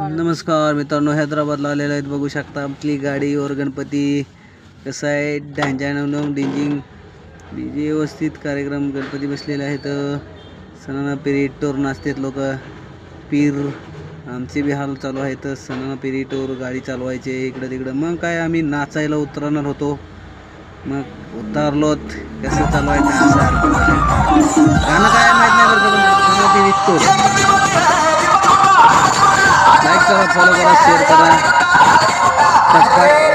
नमस्कार मित्रांनो, हैदराबादला आलेला आहेत. बघू शकता आपली गाडी और गणपती कसं आहे. ढांजानवून डिंजिंग डीजे व्यवस्थित कार्यक्रम गणपती बसलेले आहेत. सणाना पेरी टोर नाचतात लोक. पीर आमचे बी हाल चालू आहेत. सणाना पेरी टोर गाडी चालवायचे इकडं तिकडं. मग काय आम्ही नाचायला उतरणार होतो, मग उतारलोत. कसं चालू आहे गाणं काय माहीत नाही बरं का, पण सणाना पेरी टोर लाईक करा, फॉलो करा, शेअर करा, सबस्क्राईब.